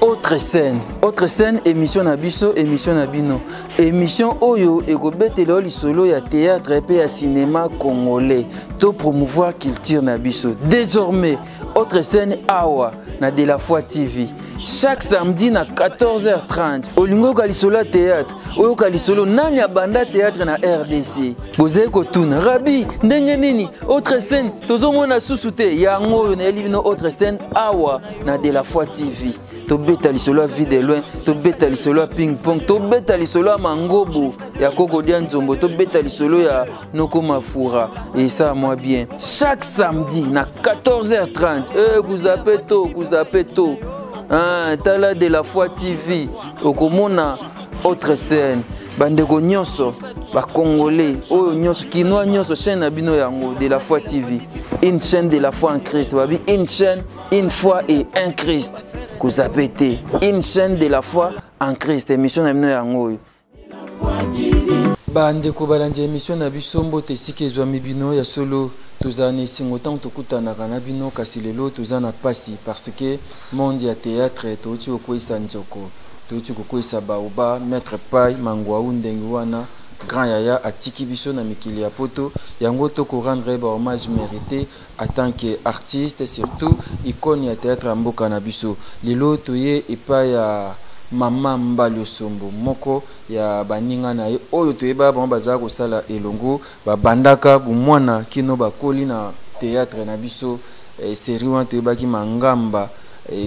Autre scène, émission Nabiso, émission Nabino. Émission Oyo, ekobetelo lisolo ya théâtre et ya cinéma congolais. To promouvoir culture Nabiso. Désormais, autre scène Awa, na de la foi TV. Chaque samedi na 14h30, olingo kalisolo théâtre, oyo kalisolo nani abanda théâtre na RDC. Bozé kotuna, Rabi, ndenge nini, autre scène, tozomona susute, yango na elibino autre scène Awa, na de la foi TV. To beta lisolo à vie de loin, to beta lisolo à ping pong, to beta lisolo à mangobo, ya koko dianzombo, to beta lisolo ya noko mafura. Et ça moi bien. Chaque samedi na 14h30, vous appelez tôt. Ah, tala de la foi TV, okomona autre scène. Bandeko nyonso, ba congolais, oyo nyonso kinois nyonso chaîne na bino yango de la foi TV. Une chaîne de la foi en Christ, babi une chaîne, une foi et un Christ. Kuzapete, une chaîne de la foi en Christ, émission na bino yango. Bandeko balandi émission na biso mbote sike ezwami bino ya solo tozana singo tant tokutanaka na bino kasi lelo tozana pasi parce que monde ya théâtre touti okoisa njoko touti kokoisa baoba maître pai mangwaou ndenge wana grand yaya atiki biso na mikili ya poto yango toko rendre ba hommage mérité en tant qu'artiste surtout icône ya théâtre ya mboka na biso lelo toye epa ya Mama Mbalio Sombo moko ya baninga na ye oyo toyeba bango bazala kosala elongo babandaka bumwana kino bakoli na théâtre na biso série wana toyebaki mangamba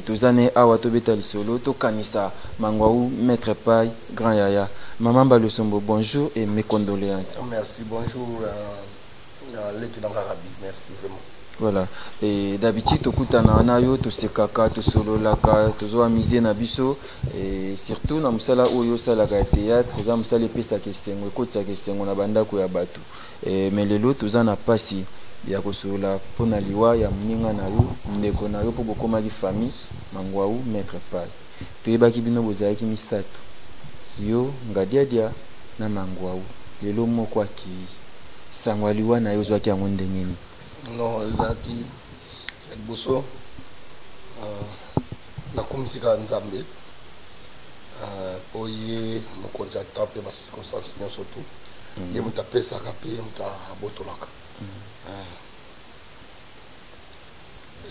tozane awa tobeta lisolo tokanisa mangwaou maître pai grand yaya. Mama Mbalio Sombo, bonjour et mes condoléances. Merci, bonjour lieutenant Arabi, merci vraiment. Voilà, et d'habitude tokutana na yo tosekaka tosololaka tozoamiser na biso et surtout na musala oyo salaka théâtre za musala pesa kesengo ekotsa kesengo na bandako ya bato mais lelo toza na pasi ya kosolola pona liwa ya mninga na yo ndeko na yo po bokomaki famille mangwaou maître pai toyebaki bino bozalaki misato yo ngadiadia na mangwaou lelo moko aki sangwa liwa na yo zwaki yango ndenge nini. Non, ezaki liboso nakomisika nzambe po ye mokonzi ata mpe bacirconstance nyonso tu ye moto apesaka mpe ye moto abotolaka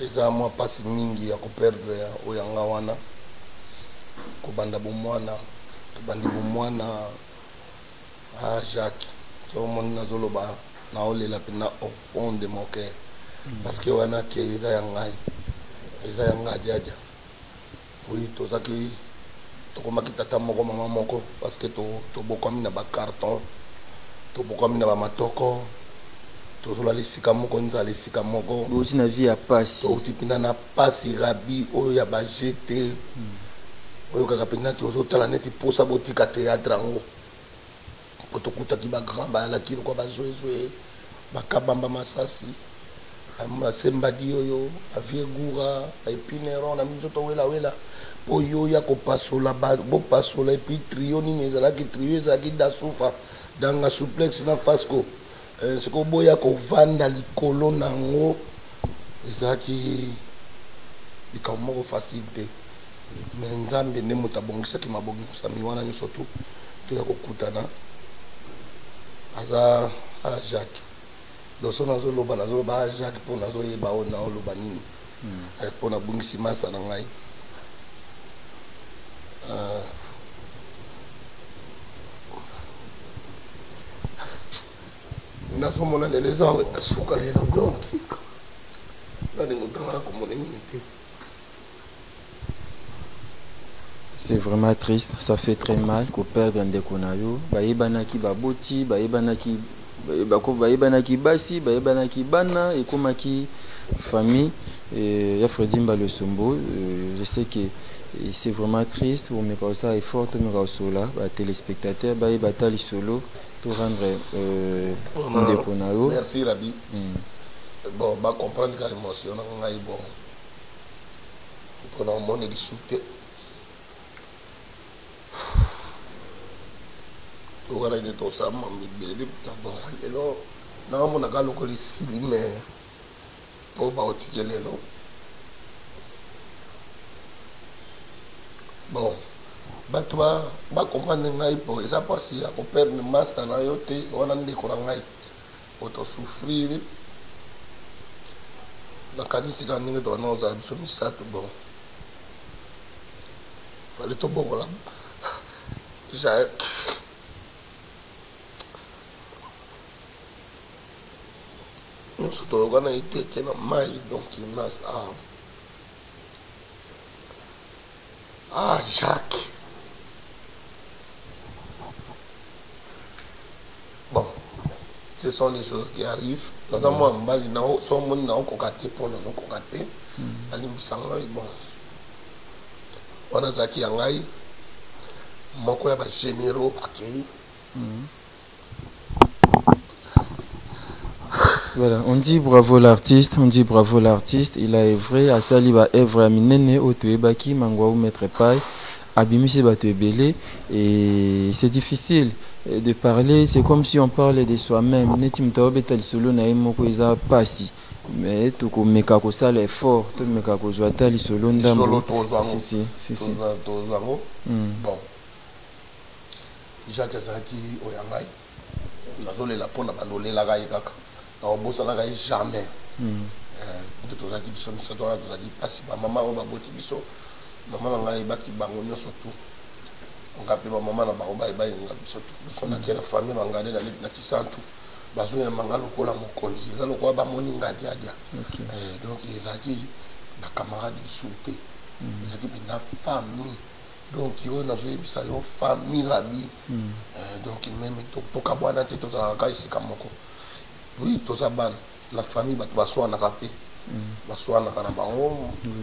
eza mwa mpasi mingi ya koperdre oyo yanga wana kobanda bomwana tobandi bomwana Jacques so moni nazoloba na olela pena au fond de mon cœur parce que wana ke eza ya ngai diadia oui tozaki tokomaki tata moko mama moko parce que tobokwami na bacarton tobokwami na bamatoko tozola lisika moko nzala lisika moko bouti na vie ya pasi touti mpena na pasi rabi oyo ya bajete oyo kaka mpena tozotala neti posa botika théâtre yango po tokutaki bagrand bayalaki lokwa bazwezwe bakabamba masasi basembadi oyo avie gura baepineron na minzoto welawela po yo ya kopasola bopasola epuis trio nini ezalaki trio ezalaki dasufa danga suplex na fasco siko boya kovanda likolo nango ezalaki likambo moko facile te mais nzambe nde moto abongisaki mabongisami wana nyonso tu toya kokutana aza Jacques doso nazoloba Jacques mpo nazoyeba oyo naoloba nini mpo nabungisi masa na ngai nazomona lelo eza suka lelo donki nalingo ntangana komona nini te. C'est vraiment triste, ça fait très mal qu'on perde un déconayo. Baïbanaki baboti, baïbanaki basi, baïbanaki bana, et comme qui famille, et Yafredi Mbalio Sombo, je sais que c'est vraiment triste, mais quand ça est fort, mais quand là, téléspectateurs, baïbatali solo, tout rendre un déconayo. Merci Rabi. Bon, bah comprendre que l'émotion, on a eu bon, pour un monde de soutien. Ogara ide to sama mibele bon lelo na mona ka lokoli sili mais po ba otike lelo bon bato comprendre ngai po eza pasi ya koperdre master na yo te wana ndeko na ngai otosouffrir nakanisi kaka ndenge tokana ozala biso misato bon fale tobokola nyonso toyokana ye te eke na mai donc master Jacques. Bon, ce sont les choses qui arrivent. Dans un moment, nous sommes cocatés pour nous cocater. Bon, on a Zaki Yangai, mon collègue généraux accueilli. Voilà, on dit bravo l'artiste, il a œuvré à Saliba œuvre à Minene au Tuebaki, Mangwaou Maître Pai, Abimise Batuebele, et c'est difficile de parler, c'est comme si on parlait de soi-même. Netim Taobetal Solo Naimoko Isa Pasi, mais tout comme Mekako Sal est fort, tout Mekako Joatal Solo Ndambo. Si. Bon, Jacques Zaki Oyangai, Nazole la pona bandole la gaïkaka. On bosse là jamais. Tout ça qui sont ça doit nous a dit pas si maman on va botter biso. Maman là il baki bangonio surtout. On a pris maman là ba on va on a biso tout. On a quelle famille mangade na kisantu. Bazo ya mangalo kola mokonzi. Ça le quoi ba moni ngadi adia. Donc ils a dit ba camarade insulté. Il a dit na famille. Donc il y a une famille rabi. Donc même to kabwana te to za ka ici kamoko. Oui, tout ça, la famille va soit na rapé, va soit na bango,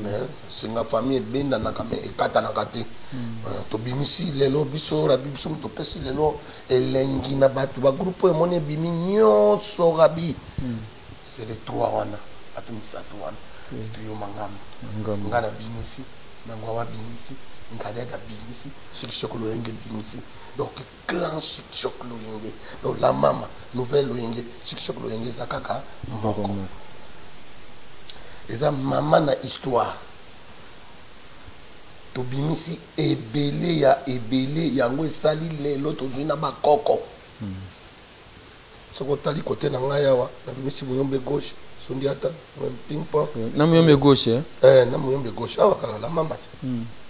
mais c'est la famille bien dans la camé et kata na kate. To bimisi lelo biso rabi biso to pesi lelo elengi na batu ba groupe mone bimi nyo so rabi. C'est les trois wana, atumisa to wana. Trio mangam. Ngana bimisi, mangwa bimisi, ngada bimisi, shikshokolo enge bimisi. Donc, grand chic-choc loyenge. Donc, la maman, nouvelle loyenge, chic-choc loyenge, ça kaka, moko. Et ça, maman na histoire. To bimisi ebele yango sali l'autre jour na ba koko. Soko tali côté na ngaya wa, na bimisi muyombe gauche, sondiata, ping pong. Na muyombe gauche na muyombe gauche. Ah wakala la maman.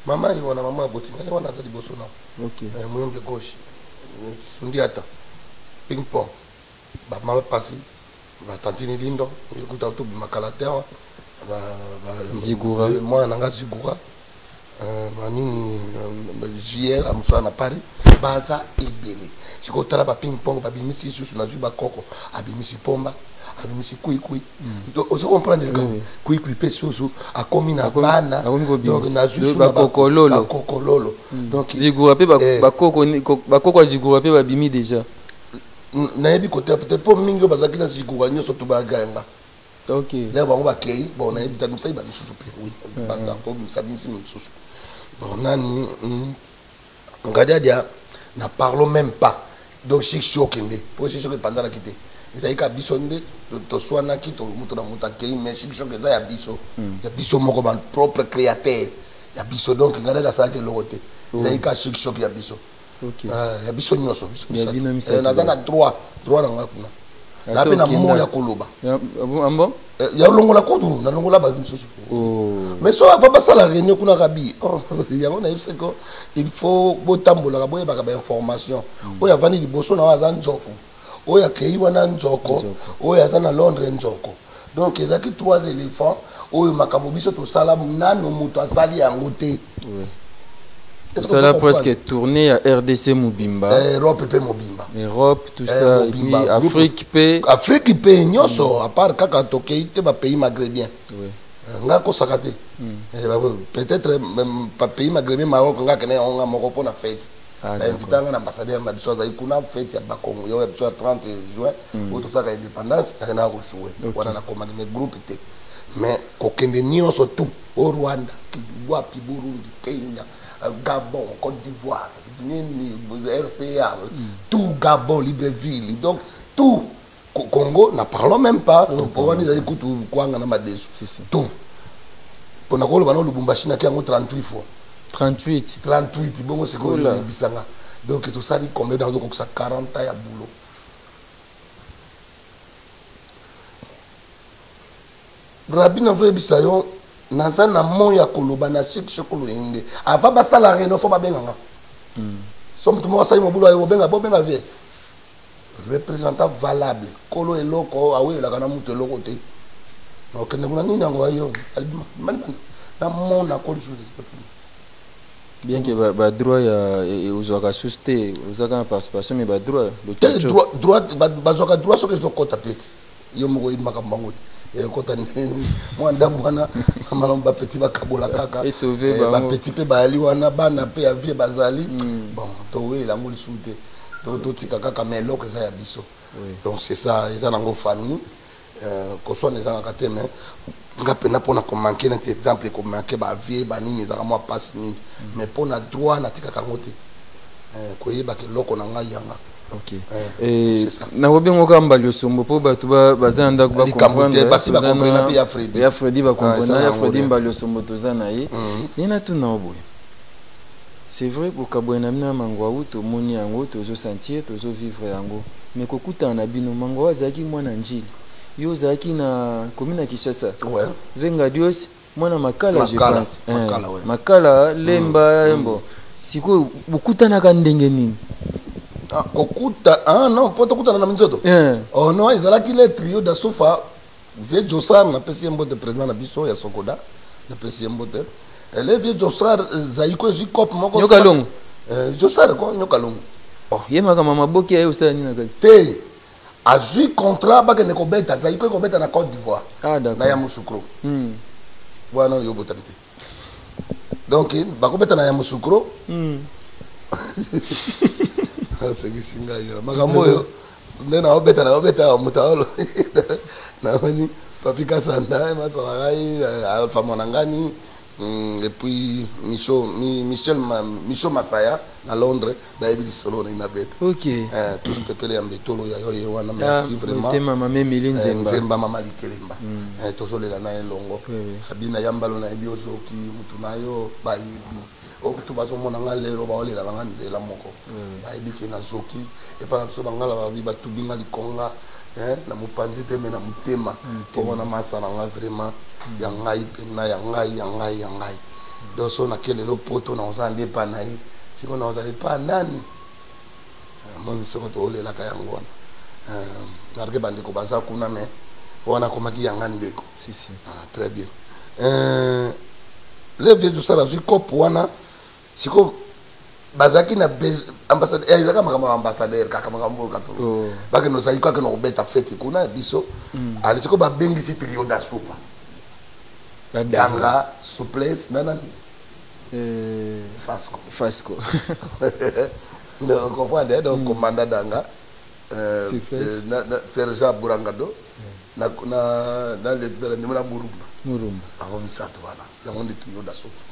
Maman il wana maman boti, na wana za liboso na. OK. Muyombe gauche. Sondiata. Ping pong. Ba mama pasi. Ba tantini lindo, yekuta to bimakalatewa. Zigura. Moi nanga Zigura. Manini JR amusana Paris. Baza ebele. Sikotala ba ping pong ba bimisi susu na zuba koko, abimisi pomba. Abimisi kui donc on comprendre kui pe susu akomi na bana donc na zusu ba kokololo donc Zigura pe ba koko Zigura pe ba bimi déjà na yebi côté peut-être pour mingo bazaki na Zigura nyoso to ba ganga. OK là ba ba kei bon na yebi tanu sai ba susu pe oui ba ko sabisi susu bon nani ngada dia na parlons même pas donc chic chokende pour chic chokende pendant la quitter Isaïka bisonde to swana ki to muto na muta kei mais chic chok ya biso ya biso moko ban propre créateur ya biso donc ngada la sa ke lokote Isaïka chic chok ya biso. OK ya biso nyoso ya bino misa na zanga droit na ngakuna na pe na mo ya koloba ambo ya longola kodu na longola ba biso mais so va passer la réunion kuna kabi ya on a ko il faut botambola ka boye ba information o ya vani liboso na wazan nzoko o ya kei wana nzoko o ya zana Londres nzoko donc ezaki trois éléphants o makambo biso to sala nano muto asali yango te. Ça a presque tourné à RDC Mobimba. Europe P Mobimba. Europe, tout ça. Et puis Afrique P. Afrique P, nyoso, à part kaka tokei te ba pays maghrébien. Oui. Nga ko sakate. Peut-être même pas pays maghrébien Maroc nga kene on nga moko pona fête. Invitanga na ambassadeur na biso za ikuna fête ya Bakongo yo episode 30 juin au tout ça ka indépendance na ko jouer. Wana na commande mes groupe te. Mais kokende nyoso tout au Rwanda, wapi Burundi, Kenya, Gabon, Côte d'Ivoire, RCA, tout Gabon, Libreville, donc tout Congo, n'en parlons même pas. Pour voir les écoutes ou quoi, on a ma tout. Pour nous, le Lubumbashi n'a qu'un 38 fois. 38. 38 bon c'est quoi bisanga donc tout ça dit combien dans donc ça 40 ans ya boulot Rabbi na voye bisayo naza na moya koloba na chik chokolo inde ava basala reno fo babenganga somme tout moi ça mo boulot ayo benga vie représentant valable kolo eloko awe la kana mutu eloko te donc na nini ngo ayo na mon na kolo sur bien que ba droit ya uzwaka susté uzaka participation mais ba droit le droit bazwaka droit so que zo kota pete yo mo ko makambo ngote kota ni moi ndamwana malomba petit bakabola kaka et sauver ba petit pe ba ali wana bana pe ya vie bazali bon to we la ngoli soute to tika kaka mais loko ça ya biso donc c'est ça ils ont en famille ko soit les en kate mais ngapena pona ko manquer un exemple ko manquer ba vie ba nini za moi passe mais pona droit na tika kangote ko yeba ke loko na ngai yanga. Ok. Et na obengo kamba lyosombo po batu bazanda ko ba comprendre basi ba comprendre ya Freddy. Ya Freddy ba comprendre ya Freddy mba lyosombo tozana ye. Nina tuna oboye. C'est vrai pour kabwena mina mangwa uto moni yango tozo sentir tozo vivre yango. Mais kokuta na bino mangwa zaki mwana njili. Yo zaki na commune ya Kishasa. Ouais. Venga Dios mwana makala je pense. Makala lemba mbo. Siko bukutana ka ndenge nini? Non, pas tout na minzoto. Oh non, ils allaient qu'il est trio de sofa. Vieux Jossar na pesi mbote président na biso ya Sokoda, na pesi mbote. Le vieux Jossar zaiko zikop moko. Nyokalongo. Jossar ko nyokalongo. Oh, yema kama maboki ayo usani na kali. Te. Azui contrat ba ke ne ko beta zaiko ko beta na Côte d'Ivoire. Ah d'accord. Na Yamoussoukro. Voilà yo botamite. Donc ba ko beta na Yamoussoukro. Segisinga yo makambo yo ndena obeta mutaolo na mani papika sanda masarai alpha monangani et puis Michel Masaya à Londres baebi solo na inabet. OK. Tous pepele ambetolo ya yo wana merci vraiment. Tema mama Milinzemba. Nzemba mama likelemba. Tozolela na elongo. Abina yambalo na ebi ozoki mutu nayo bayibi. Okutu bazomona nga lero baolela banga nzela moko bayebiki na zoki epana biso bangala babi batubinga likonga na mopanzi te me na motema mpona masala nga vraiment ya ngai mpena ya ngai donc so nakelelo poto naoza nde epa na ye siko naozala epa nani moni soko toolelaka yango wana narke bandeko baza kuna me wana komaki yanga ndeko très bien le vieux dosala azwi kope wana siko bazaki na ambassadeur ezaka makambo ambassadeur kaka makambo katolo bake no saiko ke no beta fete kuna biso ali siko ba bengisi trio da sopa danga souplesse nana Fasco no comprendre donc commandant danga sergent Burangado na le nimuna Murumba akomisato wana yango ndi trio da sopa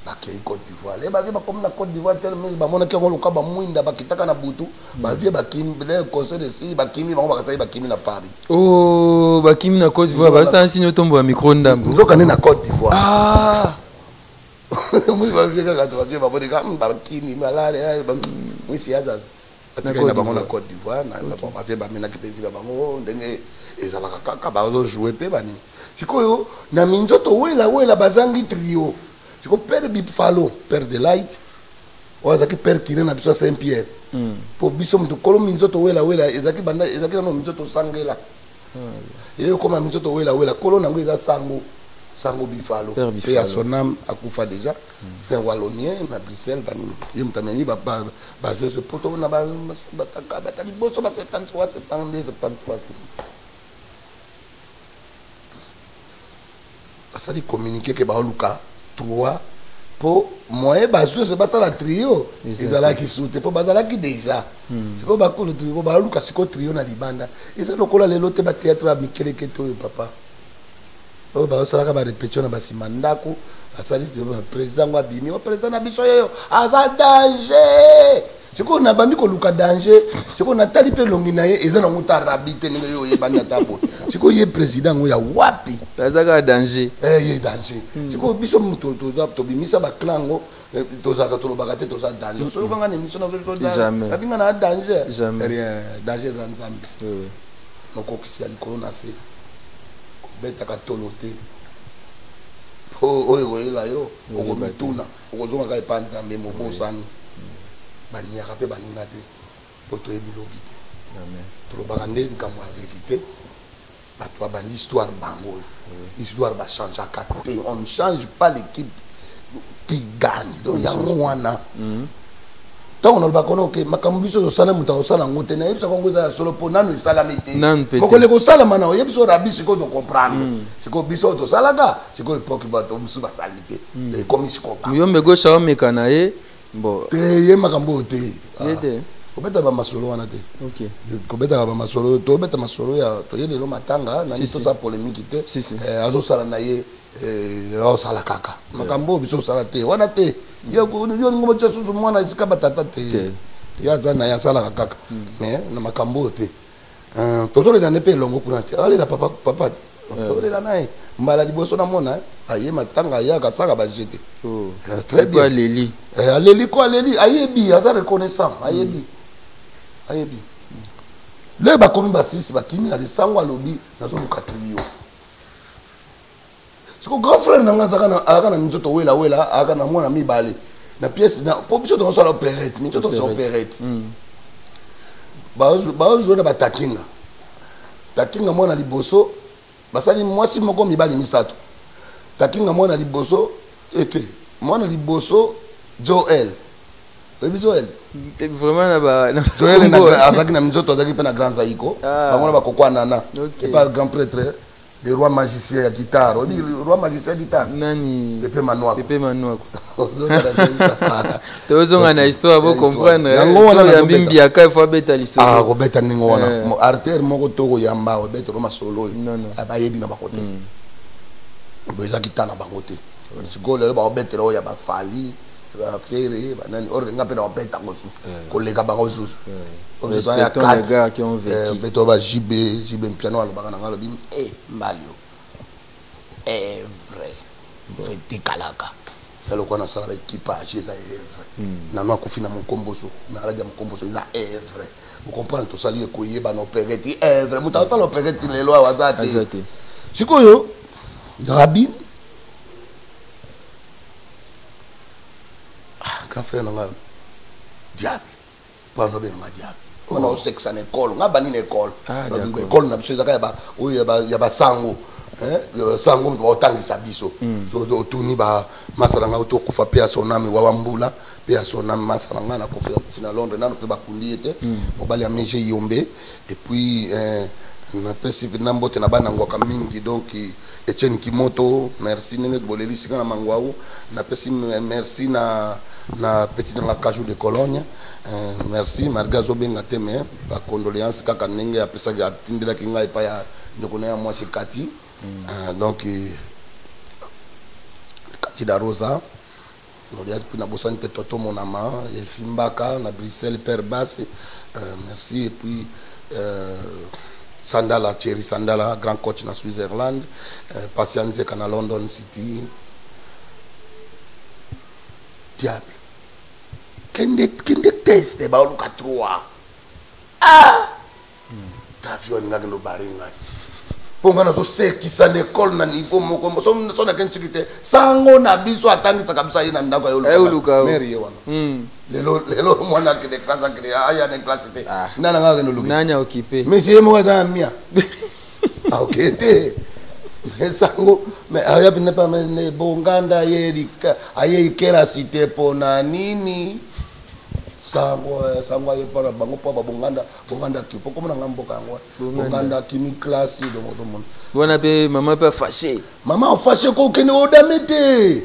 bakei Côte d'Ivoire les bavi bakomi na Côte d'Ivoire tellement bamona ke ngoluka bamwinda bakitaka na butu bavie bakimi le conseil de si bakimi bango bakasai bakimi na Paris oh bakimi na Côte d'Ivoire basa nsinyo tombo ya micro ndambo nzoka ne na Côte d'Ivoire ah moi bavie kaka to bavie babodi kam bakini malare mwisi yaza atika na bango na Côte d'Ivoire na bavie bamena ke pevi bango ndenge ezalaka kaka bazo jouer pe bani sikoyo na minzoto wela bazangi trio siko père Bifalo père de light wazaki père Kiré na biso Saint-Pierre po biso mtu kolo minzoto wela ezaki banda ezaki na minzoto sangela et comme minzoto wela kolo nango eza sango Bifalo pe à son âme akufa déjà c'est un wallonien na Bruxelles bani yemtameni ba je ce poto na ba batali boso ba 73 ça dit communiquer que ba luka 3 pour moi bazo se basa la trio ezala ki soute po bazala ki déjà c'est ko ba ko le trio ba luka siko trio na libanda eza lokola lelo te ba théâtre ba mikele keto papa o ba sala ka ba répétition na basima ndako asali président wa bimi o président na biso yo aza danger C'est qu'on a bandi ko luka danger, c'est qu'on a tali pe longi na ye eza na nguta rabite ninga yo yebanda tabo. C'est qu'on ye président ngo ya wapi. Azaka danger. Ye danger. C'est qu'on biso muto to bimisa ba clango to za ka to ba kate to za danger. So kanga ne mission na to danger. Kabinga na danger. Rien danger za nzambe. Oui. Noko kisi ya likolo na se. Beta ka tolote. Oyo ela yo okomituna okozonga ka epa nzambe mobosani baniaka mpe baninga te mpo toyebi lobi te tolobaka nde likambo ya veki te bato babandi histoire bango oyo histoire bachangeaka te on ne change pas l'équipe qui gagne donc yango wana ntango nalobaka ono oke makambo biso tosala moto akosala yango te nayebisaka yango eza ya solo mpo nano esalami te mokole kosalama na oyebi so rabi sikoyo tocomprendre sikoyo biso tosalaka sikoyo epoke bato mosusu basali te ekomi sikoyo yombe gosha omeka na ye te ye makambo oyo te kobeta bamasolo wana te kobetaka bamasolo tobeta masolo ya toye lelo matanga nani tosa polémique te azosala na ye osala kaka makambo oyo biso osala te wana te yo ningo batya susu mwana esika batata te ye aza na ye asalaka kaka mais na makambo oyo te tozolela ne mpe elongo kuna te alela papa te tolela na ye mbala liboso namona aye matanga ayaka asaka bajete très bien aleli ko aleli ayebi aza reconnaissant ayebi le bakomi basisi bakimi na lisango alobi nazoluka trio siko grand frère nanga azaka na minzoto wela aka na mwana mibale na pièce na po biso tokosala opérette minzoto so opérette baozwa na batakinga takinga mwana liboso basali mwasi moko mibali misato takinga mwana liboso ete mwana liboso Joel Baby Joel vraiment na ba Joel na azaki na minzoto azaki pe na grand zaiko bango ba kokwa nana et pas grand prêtre le roi magicien ya guitare obi le roi magicien ya guitare nani Pepe Manoa tozonga na histoire bo comprendre so ya bimbi aka faut beta liso ko beta ningo wana artère moko toko yamba o beta roma solo aba yebi na bakote boza guitare na bango te siko le ba beta ro ya ba fali ba fere ba nani or nga pe na beta ko su ko lega bango su respectons les gars qui ont vécu beto ba jibe piano alo baka na ngalo bim mbalio vrai fete kalaka salo kwa na sala équipage ça est na no akufina mon komboso na radio mon komboso ça est vrai vous comprenez tout ça lié ko yeba no pereti vrai muta sala pereti lelo wazate sikoyo rabi grand frère nanga diable pano be nanga diable on a sexe en école nga bani na école école na biso zaka ya ba sango sango mbo otangisa biso so otuni ba masala nga to kufa pe asonami wa wambula pe asonami masala nga na kufa na Londres nano pe bakundi ete mobali ya meje yombe et puis na pesi na mbote na bana ngwaka mingi donc Etienne Kimoto merci nene boleli sika na mangwao na pesi merci na petit dans la cajou de Cologne merci Margazo benga teme ba condoléances kaka nenge ya pesa ya tindela kinga epa ya ndokona ya mwasi Kati donc Kati da Rosa Nolia puis na bosante toto mon ama et Fimbaka na Bruxelles Père Basse merci et puis Sandala Thierry Sandala grand coach na Switzerland Patience kana London City diable kende teste ba oluka 3 avion ngaka no baringa ponga na zo sekisa na école na niveau moko so na kenchikite sango na biso atangisa kabisa yina ndako ya oluka meri wana lelo mwana kide classe kide aya na classe te nana ngaka no luka nanya occupé monsieur mo za mia okay te sango mais aya bina pa ne bonganda yerika aye ikera cité pona nini sango aye para bango pa bonganda kipo comme na ngamboka yango bonganda kimi classe de moto mon bona pe maman pe fâché ko kene odamete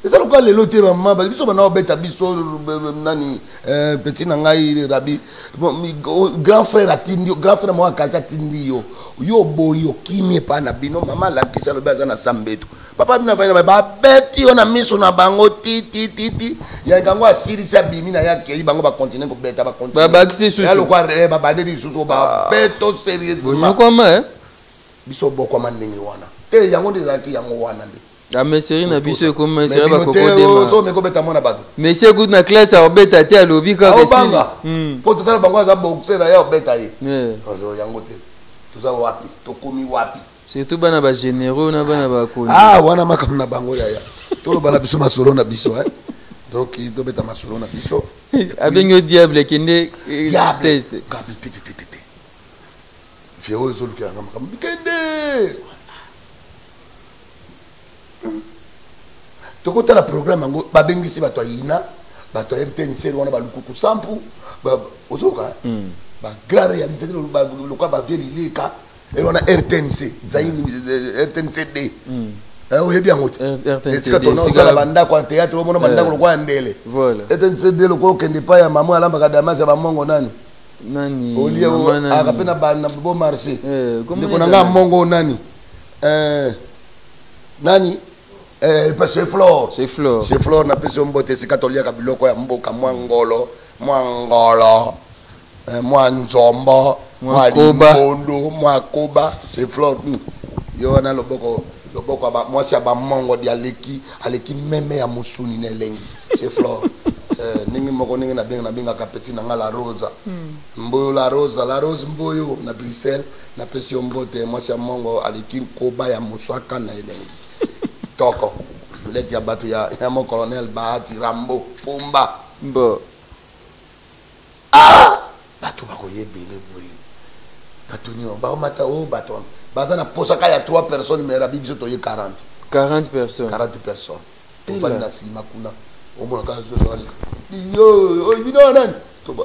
eza lokwa lelo te maman ba biso bana obeta biso nani petit na ngai rabi grand frère atindi grand frère moi kacha tindi yo boyo kimi pa na bino maman la kisa lo baza na sambeto papa bina fanya ba beti ona miso na bango ti ya ngango asirisa bimi na yake bango ba continuer ko beta ba continuer ba baxi susu ya lokwa ba bandeli susu ba beto sérieusement ko ma biso boko mandenge wana te yango ndezaki yango wana nde ah mais série na biso ko ma série ba koko dema so me ko beta mona bato monsieur good na classe a beta te alobi ka kesili po totala bango za boxer ya beta ye ozo yango te tuza wapi tokomi wapi surtout bana ba généraux na bana ba koni wana makambo na bango yaya tolo bala biso masolo na biso donc il doit être masolo na biso abengi au diable kende test te fiero zo luka ngam kam kende to kota la programme ngo ba bengi si bato yina bato RTNC wana ba lukuku sampu ba ozoka ba grand réalisateur ba luka ba vieux lika et wana RTNC zaini RTNC D oyebi yango te esika tona osala bandako ya théâtre omona bandako lokwa ya ndele RTNC D lokwa okende pa ya mama alambaka damas ya bamongo nani olie akape na bo marché ndeko na nga mongo nani nani chez Flore napesi yo mbote esika toliaka biloko ya mboka mwa ngolo mwa nzombo mwa limbondo mwa koba chez Flore yo wana loboko mwasi ya bamongo di aleki meme ya musuni na elengi chez Flore ningi moko ningi nabengaka peti na nga la rosa mboyo la rose mboyo na Bruxelles napesi yo mbote mwasi ya mongo aleki koba ya muswaka na elengi toko leti ya bato ya mon colonel Bahati Rambo Pumba mbo bato bakoyebele boye bato nio baomata o bato baza na posaka ya 3 personnes mais rabi biso toye 40 personnes tobali na nsima kuna omonaka zozoali yo bino nani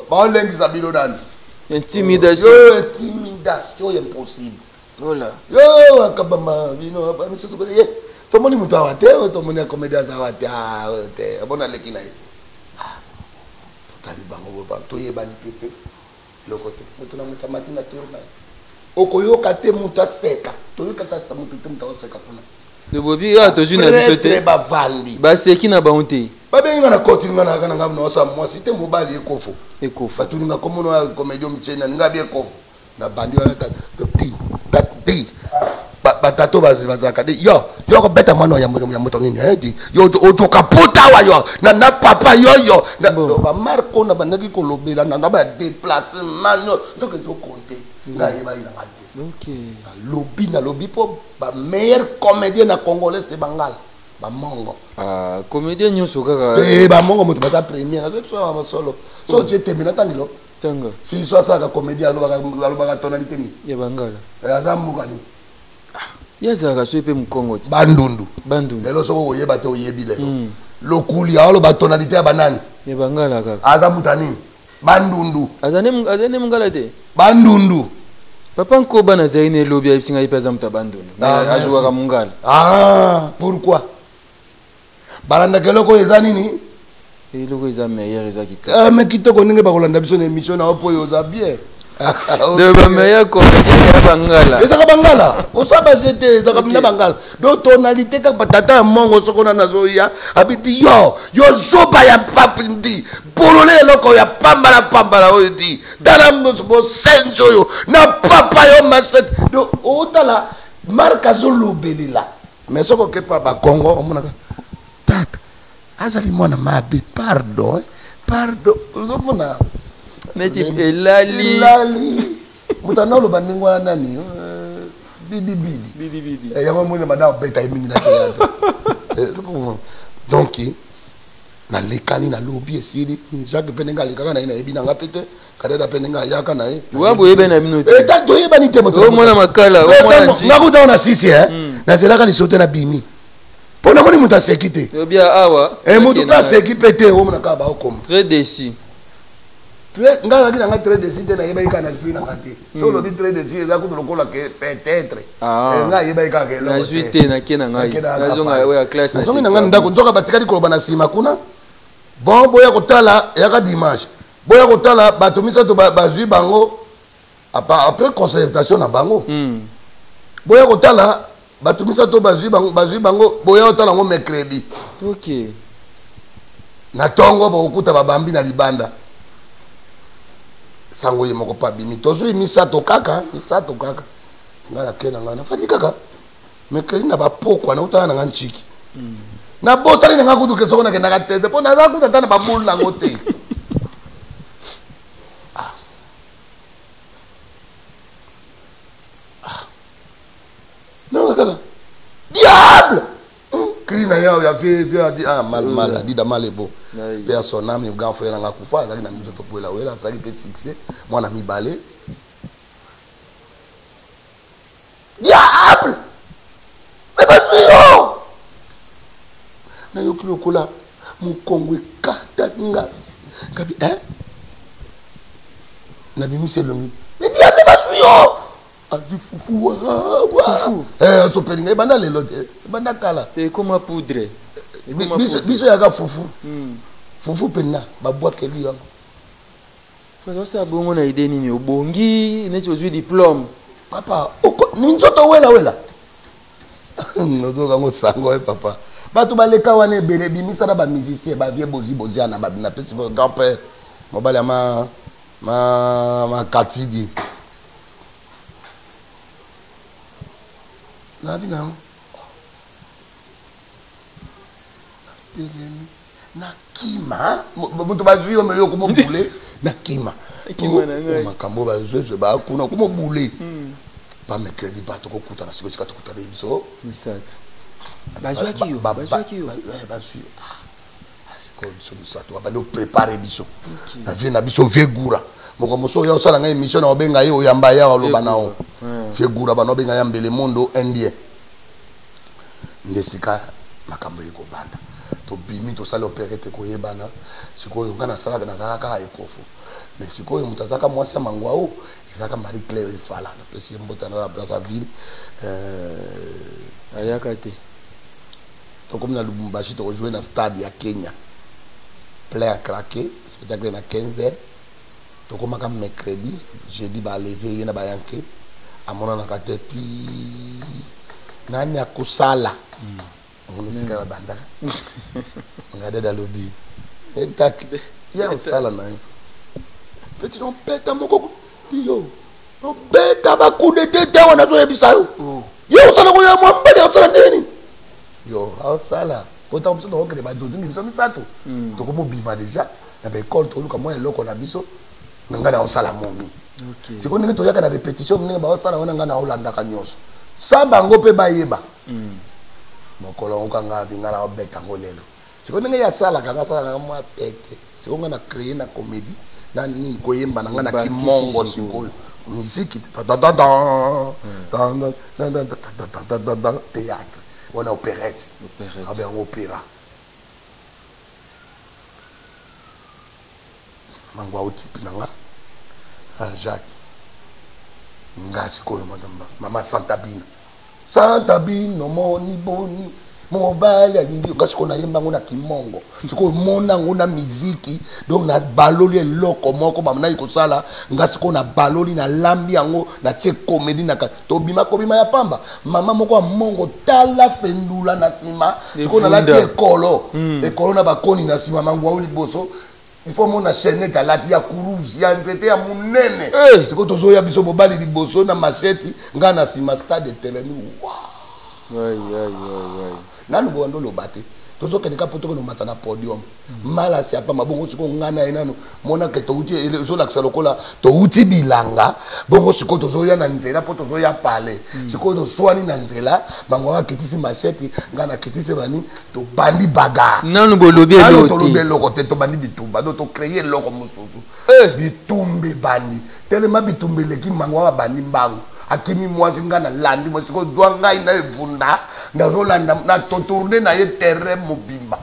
baolengisa bino nani intimidation impossible yo akabama bino bamisoto tomoni mutu awa te tomoni akomedi aza awa te abona leki na ye totali bango toyebani pe te loko te moto na moto amati na tour na ye okoyoka te moto aseka toyoka te asa moto te moto akoseka kuna lebobi tozwi na biso te bavandi baseki na bango te babengi nga na koti nga na nga na osa mwasi te mobali ekofo batuni nga komono ya komedio michena nga bi ekofo na bandi tati batato bazaka de yo kobeta mwana ya moto nini yo otoka puta wa yo na papa yo ba marko na banaki kolobela na ba déplacement no zoke zo compter na yeba ina ngati na lobi po ba meilleur comédien na congolais c'est Bangala ba mongo comédien nyonso kaka ba mongo moto baza premier na zo ma solo so je termina tangilo tanga fi so ça ka comédien alobaka tonalité ni ya Bangala azamuka ni yazaka so epe mukongo ti bandundu lelo soko oyeba te oyebi lelo lokuli aloba tonalité ya banani ya Bangala kaka aza mutanini bandundu azane mungala te bandundu papa nkoba na zaine lobi ya bisinga ipaza muta bandundu ajuwa ka mungala pourquoi balanda keloko eza nini eloko eza meilleur eza kitoko mais kitoko ndenge bakolanda biso na émission na opo oza bien de ba meilleur comédien ya Bangala ezaka Bangala osaba jete ezaka mina Bangala do tonalité ka batata ya mongo sokona nazoya abiti yo zoba ya papindi polole eloko ya pambala oyo di tala mo senjo yo na papa yo maset do otala marka zolobelela mais soko kepa ba Congo omonaka tata azali mwana mabe pardon ozomona neti elali mutana oloba ndenge wana nani bidi yango mwene bada beta mingi na théâtre donc nalekani nalobi esili Jacques mpe ndenge alekaka na ye nayebi nanga mpe te kadeda mpe ndenge ayaka na ye waboyebe na bino te toyebani te omona makala ngakutango na sisi nazelaka lisote na bimi mpo namoni moto aseki te obia awa moto mpe aseki mpe te omonaka baokoma très déçu nga azalaki nanga très déçu te nayebaki kaka na zwi nanga te so olobi très déçu eza kutu lokola ke peut-être nga ayebaki kaka nazwi te nake na ngai nazonga oyo ya classe nazongi nanga na ndako nzoka batikali koloba na nsima kuna bon boya kotala eyaka dimanche boya kotala bato misato bazwi bango après concertation na bango boya kotala bato misato bazwi bango boya kotala yango mercredi ok na tongo bokokuta babambi na libanda sango ye moko pa bimi tozwi misato kaka ngala kena ngana fandi kaka mercredi na bapokwa na utana nga nchiki na bosali nga kudu kesoko na kena teze po na za kudu tana babulu na ngote non kaka diable cri na yao ya fait dit mal a dit da mal ebo personne n'a mi grand frère nga kufa azaki na mizo to poela wela azaki pe succès moi na mi balé diable mais pas sûr na yo kilo kola mu kongwe kata nga kabi na bimi c'est le mais diable pas sûr azi fufu so pelinga banda lelo te banda kala te comme poudre biso ya ka fufu fufu penna babwa keli yango faut ça bongo na idée nini obongi ne tu diplôme papa ni nzoto wela nozoka ngo sango papa bato baleka wana ebele bimisana ba musicien ba vie bozi ana babina pesi grand père mobali ama ma katidi na bina na kima mutu bazwi yo meyo como bouler na kima makambo bazwe ba kuna como bouler pas mercredi pas to kuta na siko to kuta biso misato bazwa ki yo siko biso misato ba no préparer biso na vie na biso vegura moko moso ya osala nga émission na obenga yo yamba ya oloba nao vegura bano benga ya mbele mondo indien ndesika makambo yeko banda to bimi to sala opérete ko yebana siko yo ngana sala na sala ka ekofo mais siko yo mutazaka mwasi mangwao izaka Marie Claire Fala na pesi mbotana na Brazzaville ayakate to comme na Lubumbashi to jouer na stade ya Kenya plein à craquer spectacle na 15h to comme comme mercredi jeudi ba lever yena ba yanke amona na kateti nani akusala on sika la banda ngade da lobby etak ya usala na petit on pète moko yo on pète ba coup de tête on a zo yebisa yo yo usala ko ya mwambali usala nini yo usala autant que donc les bajozi ni biso misato to ko mo bima déjà na ba école to luka mo eloko na biso ngana usala momi okay siko ndenge to yaka na répétition ndenge ba usala wana ngana olanda ka nyonso sa bango pe bayeba mokolo nganga bingana obeta ngolelo siko ndenge ya sala kanga sala na mwa tete siko ngana créer na comédie na nini ko yemba na ngana kimongo siko musique théâtre on a opérette avec un opéra mangwa utipi nanga Jacques ngasi ko mama Santa Bino moni boni mobile alingi ngasi ko na yemba ngona kimongo siko mona ngona muziki donc na baloli eloko moko bamna ikosala ngasi ko na baloli na lambi yango na tie comédie na to bima ko bima ya pamba mama moko ya mongo tala fendula na sima siko na la tie ekolo na bakoni na sima mangwa uli boso il faut mon chaîne ta la tia kuruzi ya nzete ya munene siko tozo ya biso bobali liboso na machete ngana sima stade telemi ouais nanu bondo lo bate tozo keneka poto ko no mata na podium mala si apa mabongo siko ngana enano mona ke to uti zo la lokola to uti bilanga bongo siko tozo ya na nzela poto zo ya pale siko to swani na nzela bango wa kitisi machete ngana kitisi bani to bandi baga nanu bolobi eloti to lobe loko te to bandi bitumba do to créer loko mususu bitumbe bandi tellement bitumbe leki mango wa bandi mbango akimi mwasi ngana landi mosiko jwa ngai na evunda ndazolanda na tourner na ye terrain mobimba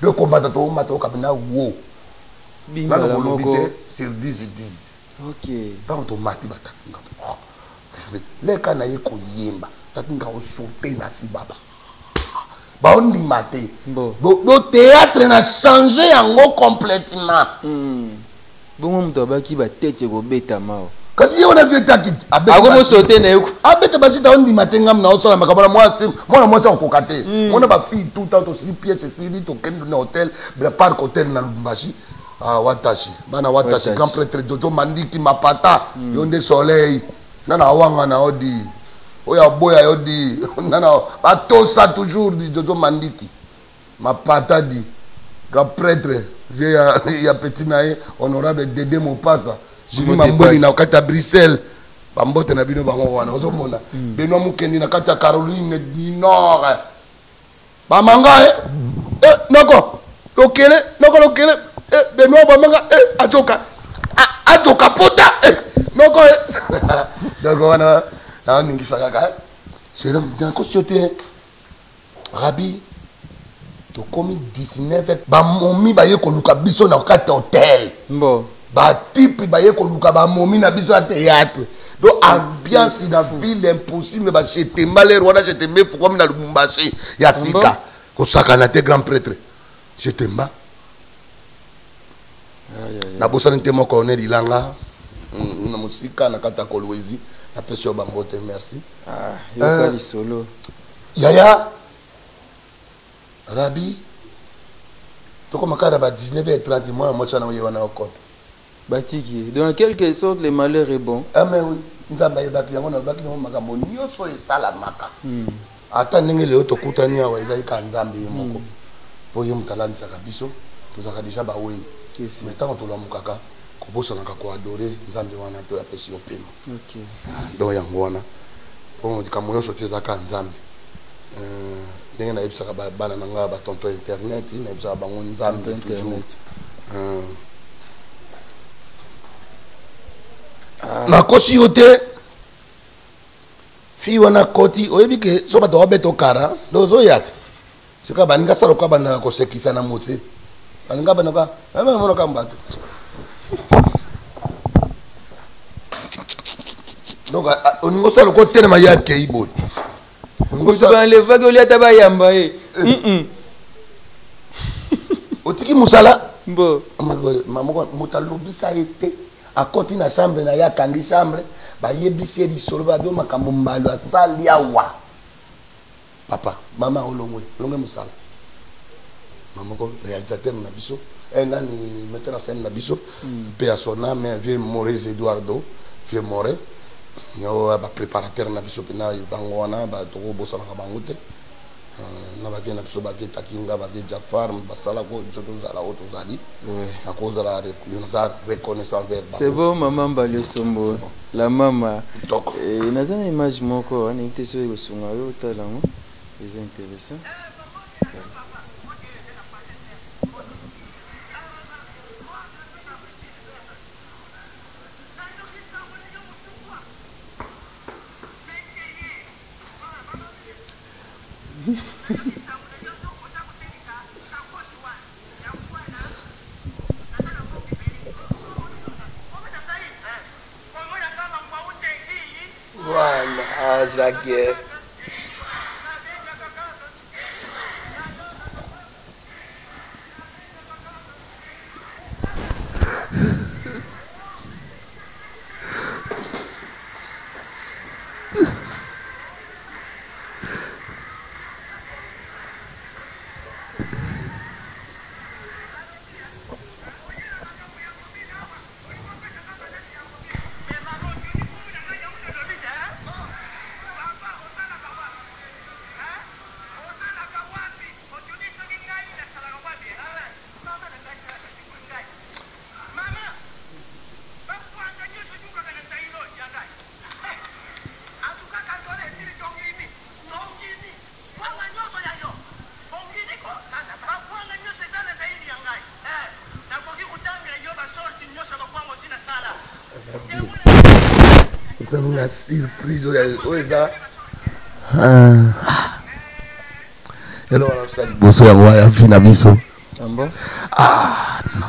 le combattant to mato kapina wo bimba la moko sur 10 OK tant to mati batakinga le kana ye ko yemba takinga o sauter na si baba ba on di maté do théâtre na changer yango complètement bongo muto baki ba tete ko beta mao kasi on a vu takit agomo sauter na yuko abeta basita on di matenga na osala makabana moi okokate mona ba fille tout temps to 6 pièces ceci to kendo na hôtel le parc hôtel na Lubumbashi Ah, Watashi. Bana Watashi, grand prêtre Jojo Mandiki Mapata, Yonde Soleil. Nana Wanga na odi. Oya boya yodi. Nana bato ça toujours di Jojo Mandiki. Mapata di grand prêtre. Il y a petit naïe honorable Dédé Mopasa. Julie Mamboni na kata Bruxelles. Bambote na bino bango wana. Ozomona. Benoît Mukendi na kata Caroline du Nord. Bamanga noko. Lokele. Benoît Bamanga Ajoka pota noko donc wana na ningi sakaka c'est dans cosyote Rabi to komi 19 ba momi ba ye ko luka biso na kata hotel bon ba type ba ye ko luka ba momi na biso à théâtre donc ambiance dans ville impossible ba chete malher wana chete mefu comme na Lubumbashi ya sika ko sakana te grand prêtre chete mba na bosani te moko on ilanga na musika na kata kolwezi na pesio bambote merci yoka li solo yaya Rabi toko makara ba 19h30 moi mocha na yewana okota batiki dans quelque sorte le malheur est bon mais oui nzamba yebaki yango na baki yango makambo nyonso esala maka ata ndenge leo tokutani awa ezali ka nzambe moko po ye mutalisa biso tozaka déjà ba oui mais tant que l'homme kaka kobosa na kako adorer nzambe wana to ya pesi opema OK do yango wana po ndika moyo sote zaka nzambe ndenge na ebisa ba bana nga ba tonto internet na ebisa ba ngon nzambe internet na kosi yote fi wana koti oyebike so bato babeto kara dozo yat sika baninga salo kwa bana ko sekisa na motse baninga bana ka mona ka mbato donc oningo salo ko tene ma yat ke ibo oningo salo le vague oli ataba yamba otiki musala mbo mamoko mutalobisa ete akoti na chambre na ya kangi chambre ba yebisi bisolo ba bio makambo mbalo asali awa papa mama olongwe musala mama ko réalisateur na biso nani metteur en scène na biso pe à son âme vieux Maurice Eduardo vieux Moré yo ba préparateur na biso pena bango wana ba to bosa na bangote na ba bien na biso ba vie takinga ba vie Jafar ba sala ko biso to zala auto zali à cause de la reconnaissance verbale. C'est bon maman Mbale Sombo la maman et naza na image moko ani te so ko sunga yo talango c'est intéressant. Voilà, Jacques. C'est une surprise. Alors, ça dit bosso ya wa ya fina biso. Bon? Ah non.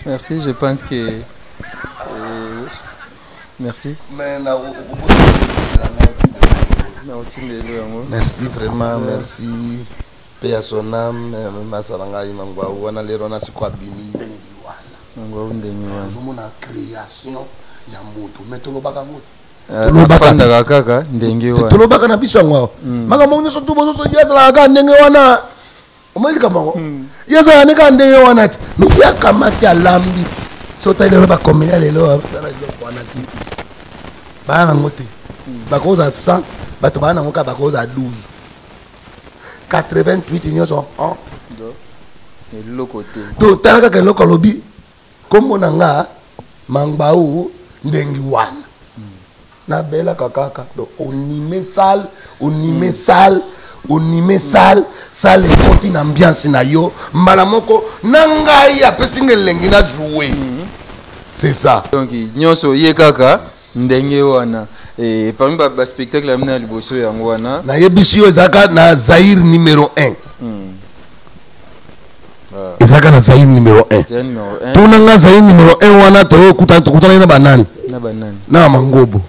Merci, je pense que merci. Merci vraiment, merci. Paix à son âme, Masalanga Imangwa, Wana Lerona Sikwa Bini, ozomona création ya moto mais tolobaka ngoti afandaka kaka ndenge wana tolobaka na biso yango awa makambo nyonso tu bozoso yazalaka kaka ndenge wana omoyeli kamango yazalaka nde kaka ndenge wana ti miyaka mati alambi so tai lelo bakomeli ya lelo basala eloko wana ti baya nango te bakoza 100 bato baya nango kaka bakoza 12 88 nyonso eloko te donc tala kaka eloko alobi kombo na nga mangbau ndenge wana nabelaka kaka donc onime sale sale ekoti na ambiance na yo mbala moko na ngai apesi nga elengi na joue c'est ça donc nyonso ye kaka ndenge wana parmi baspectacle amina liboso yango wana nayebisi yo ezalaka na Zaïre numéro 1 ezalaka na Zaïre numéro 1 tunanga Zaïre numéro 1 wana tokutana na banani na mangobo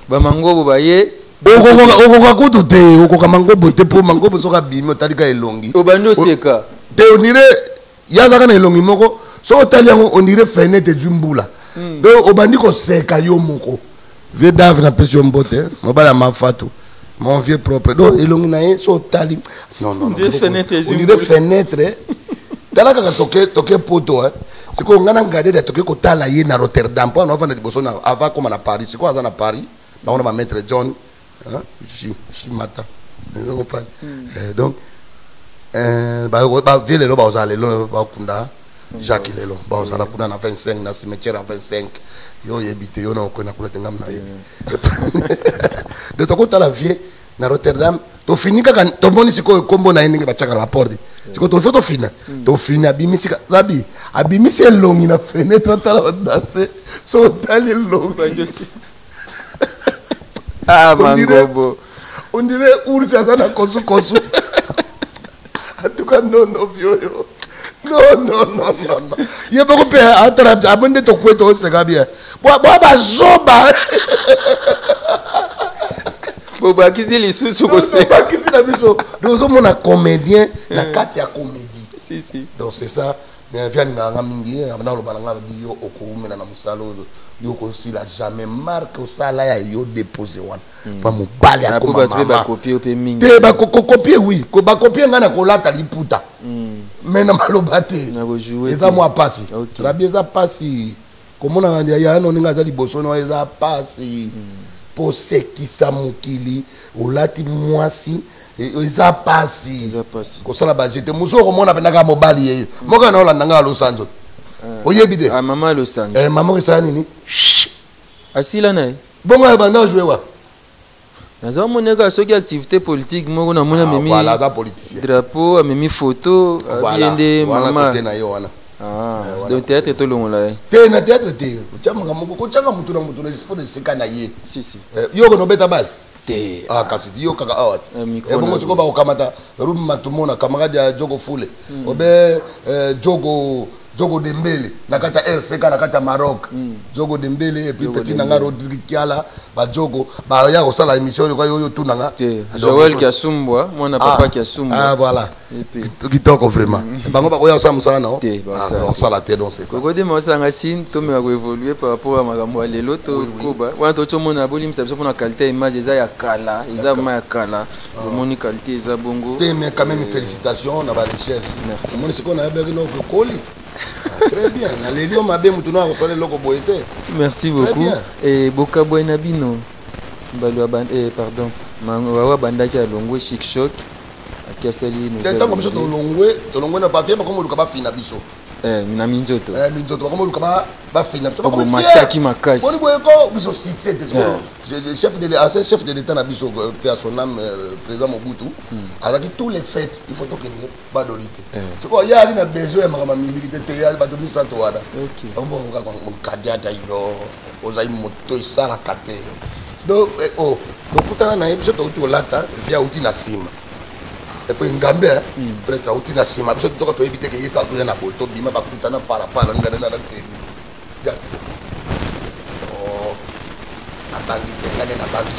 bamangobo baye okoka kutu te okoka mangobo te mpo mangobo soki abimi otalika elongi obandi oseka te ondire yazaka na elongi moko soki otali yango ondire fenêtre du mbula donc obandi koseka yo moko vieux dave napesi yo mbote mobali ya mafatu mon vieux propre donc elongi na ye so otali ondire fenêtre tala kaka toke poto sikoyo ngai na ngadede toke kotala ye na Rotterdam mpo ana ovanda liboso na ava koma na Paris sikoyo aza na Paris bango na bamaître John Shimata donc bavie lelo baozala lelo bakunda Jacques lelo baozala kuna na 25 na cimetière à 25 yo oyebi te yo na okwena kuna te ngam na yebi de tokotala vie na Rotterdam tofini kaka tomoni sikoyo kombo na ye ndenge batiaka na baporte sikoyo tofo tofini abimisi elongi na fenêtre atala badanse so otali elongi mangobo on dirait ours aza na kosu en tout cas non vioyo non ye bako pe attrape abonde to kweto oseka bien bazoba bobakisi lisusu koseka bakisi na biso ozomona comédien na kati ya comédie si donc c'est ça vianinganga mingi abandaloba nanga lobi yo okoumela na mosala oyo yo kosila jamais marque osala ya yo déposé wana pa mobali akoma te bakokopie oui bakopie ngai na kolata liputa mais na maloba te eza mwa pasi rabi eza pasi komona ya noninga aza liboso no eza pasi po sekisa mokili olati mwasi eza pasi kosala bajete mosu okomona pendaka mobali yeyo moko na olanda nga alosanzo oyebi te mama alosanzo mama okesala nini asila na ye bongo ya banda ojue wa naza moneka soki activité politique moko namoni amemi drapeau amemi photo abiende mama donc théâtre tolongola ye te na théâtre te ocamaka moko kocanga mutu na mutu na fo de sika na ye yo konobeta bale te kasi yo kaka awa te bongo sikoyo bakokamata rubi matumona camarade ya jogo fule obe jogo dembele na kati ya RCK na kati ya Maroc jogo dembele et puis petit nanga Rodrigue Kiala ba jogo ba ya kosala émission ko yo tunanga Joël Kiasumbwa mwana papa Kiasumbwa voilà kitoko vraiment bango ba koya osala musala nao osala te donc c'est ça kokode mosanga sin to me ko évoluer par rapport à makambo lelo to koba wana to chomona bolimisa biso pona qualité image eza ya kala eza ma ya kala moni qualité eza bongo te mais quand même félicitations na ba recherche merci moni siko na yabeki no koli très bien na lelio mabe mutu na kosala loko boyete merci beaucoup et bokabwe na bino balwa pardon mango bandaki ya longwe chic choc akasali nous tant comme ça tolongwe na papier ba komo luka ba fina biso na minzoto ba komo luka ba fina biso ba mataki makasi boni boyeko biso succès le chef de l'état na biso fait à son âme président Mobutu avec tous les fêtes il faut que ni ba dolite c'est quoi ya ali na besoin makama milité te ya ba to misato wada OK bon ka kadia da yo ozai moto isala kate donc donc kutana na biso to lata via uti na sima et puis ngambe peut-être uti na sima biso to to éviter que ye ka fuya na boto bima ba kutana para ngambe na tv ya abangi tengane na bangi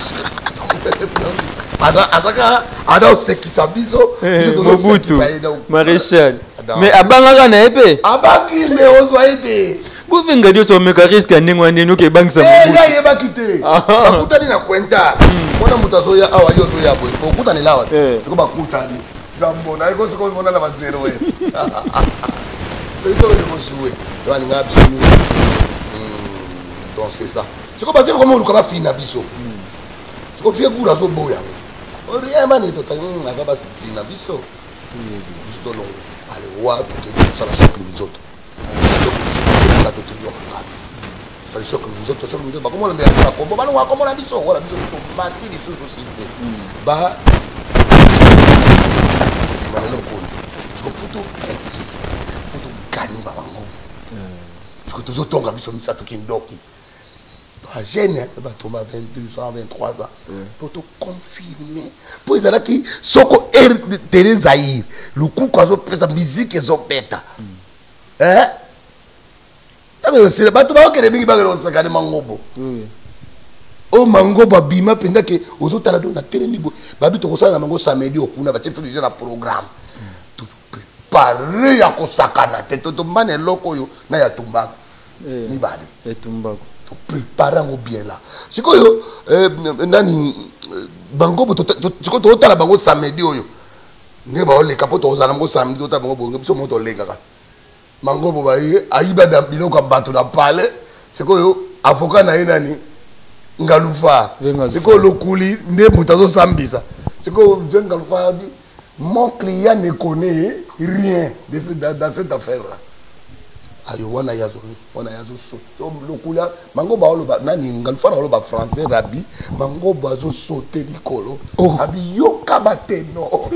Ada osekisa biso. Mobutu. Maréchal. Mais abanga na épée. Abangi me ozoide. Vous venez de dire que risque ndengwande nuke bangsa. Ya yeba kite. Bakutani na kwenta. Mona mutazo ya awa yozo ya boy. Bakutani lawa. Siko bakutani. Gambo na iko siko mona na bazero we. Ito le jouer. Doani nga biso. Donc c'est ça. Siko ba faire comment luka ba fina biso. Siko fie gura zo boya. Rien mani to ta nga ba fina biso. Biso no. Ale wa to ke ça la choc nzoto. Ça te tue ça le choc nzoto choc nzoto ba comment on a kombo ba no wa comment na biso wala biso to mati di susu sisi. Ba malelo ko. Siko puto gagner babango. Parce que toujours tonga biso misato kindoki. Toi jeune ba tomba 22 ans 23 ans. Pour te confirmer. Pour ils qui soko Télé Zaïre. Le coup quand on fait sa musique ils ont bêta. Hein? C'est ba to ba ke bingi ba ke sakane mangobo. Oui. O mangobo bima penda ke ozotala do na télé mibo. Ba bito ko sala na mango samedi okuna ba chef déjà na programme. Paré ya kosakana te to mane loko yo na ya tumbako ni bale et tumbako to préparer ngo bien là sikoyo nani bango to to tala bango samedi oyo ne ba ole kapoto ozana ngo samedi to ta bango bongo biso moto lenga ka mango bo ba yi ayiba da biloko bato na pale sikoyo avocat na nani ngalufa sikoyo lokuli nde mutazo sambisa sikoyo ngalufa bi mon client ne connaît rien dans cette affaire-là. Ayo wana yazo so. Le couleur mango ba olo ba nani ngalfa olo ba français rabi mango ba zo sauter dikolo. Abi yo kabate no.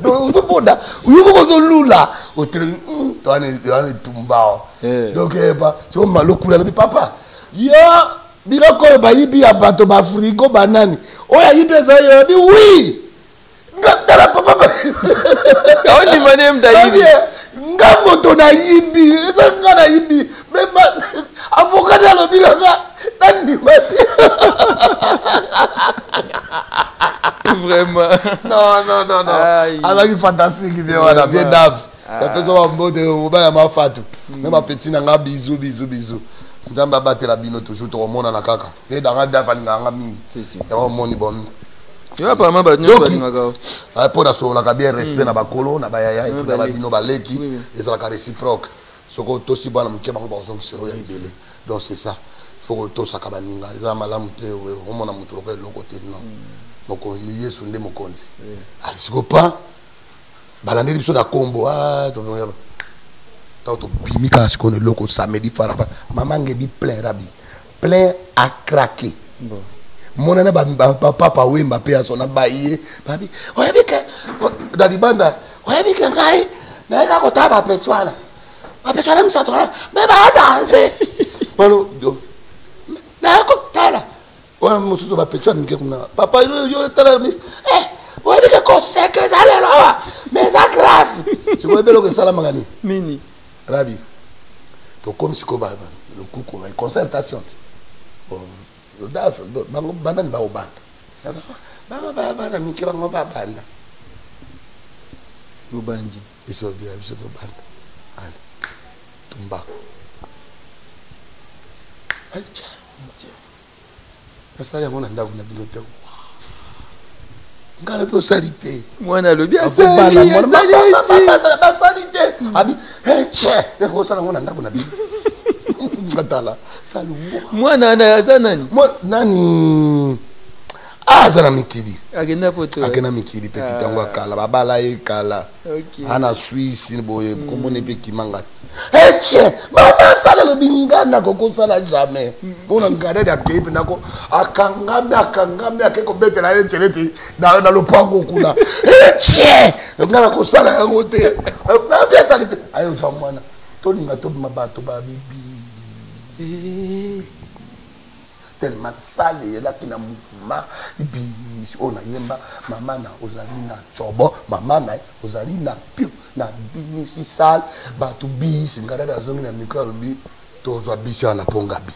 Donc zo boda, yo ko zo lula. O tren to ane tumbao. Donc ba so malo couleur bi papa. Yo biloko ba yibi ya bato ba frigo banani. Oya yibi za yo bi oui. Ngala papa on y va d'ailleurs ngamoto na yibi eza ngala yibi même avocat dans le bilanga nani mate vraiment non alors il fantastique bien on a bien dave la personne en mode au bas ma fatu même ma petite nga bisou nzamba batela bino toujours to mona na kaka et dans dave nga mingi c'est ya moni bon. Donc, pour la bien respect na bakolo na bayaya et tout na bino baleki et ça la réciproque ce que to si bana mke bango bazong sero ya ibele donc c'est ça faut que to sakaba ninga eza malamu te o mona mutu ko le côté non donc yesu nde mokonzi ali siko pas balandeli biso na kombo to to bimika siko ne loko samedi fara maman ngebi plein rabi plein à craquer bon. Mon ana papa wemba pe asona baie babi oyebike dalibanda oyebike ngai na eka kotaba petwana apetwana msatwana me ba danse bueno yo na ko tala wana mususu ba petwana nge kuna papa yo tala mi oyebike ko seke zale lo mais ça grave si vous belo que sala magani mini rabi to comme si ko ba le coup ko concertation bon daf bango banda ni ba obanda bana mikira ngo ba banda ubandi biso do banda ani tumba acha asali yango na ndaku na bilote ngala to salite mwana lobi asali salite abi che ngo sala ngo na ndaku na bilote ngatala salu mwana na azanani nani azana mikili agenda photo akena mikili petit tango kala babala e kala ana Suisse boye komone pe kimanga eche mama sala le bingana koko sala jamais bona ngada da kepe nako akangame akeko betela enteleti na lopango kuna eche ngana ko sala yango te na bien sala ayo jamwana to ninga to mabato ba bibi tellement sale là qui na mouvement bis ona yemba mama na ozali na chobo mama na ozali na piu na binisi sale ba tu bis ngara da zongi na micro bi to zo bis na ponga bi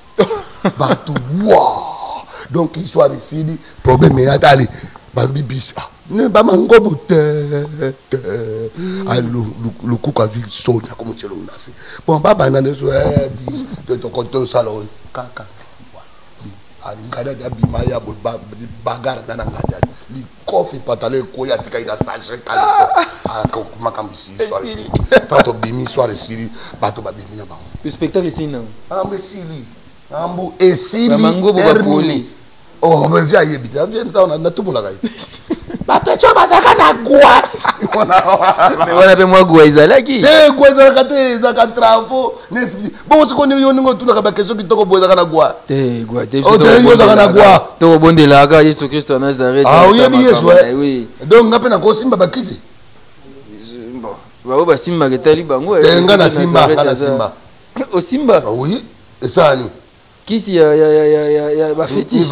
ba tu wa donc il soit ici problème ya tali babibisi ne bamangobu te le coup a vu sonia comme tu l'as dit bon baba na nezo bis de ton côté salon kaka alingada da bimaya bo bagarre na ngada li kofi patale ko ya tika ina sage kala ko makambisi histoire ici tanto bimi histoire ici bato babimi na ba le spectacle ici non mais sili ambu et sili bamangobu bapoli oh mais viens y habiter viens na tout mon lagai bapecho basaka na gwa mais wana pe moi gwa ezalaki gwa ezalaka te ezaka travaux bon ce qu'on est yo ningo tuna ka ba question kitoko boza na gwa gwa te so to na gwa to bondela ka Yesu Christ Nazareth oui donc ngape na ko simba bakisi bon ba simba ketali bango nga na simba kana simba o simba oui et ça ni kisi ya ba fétiche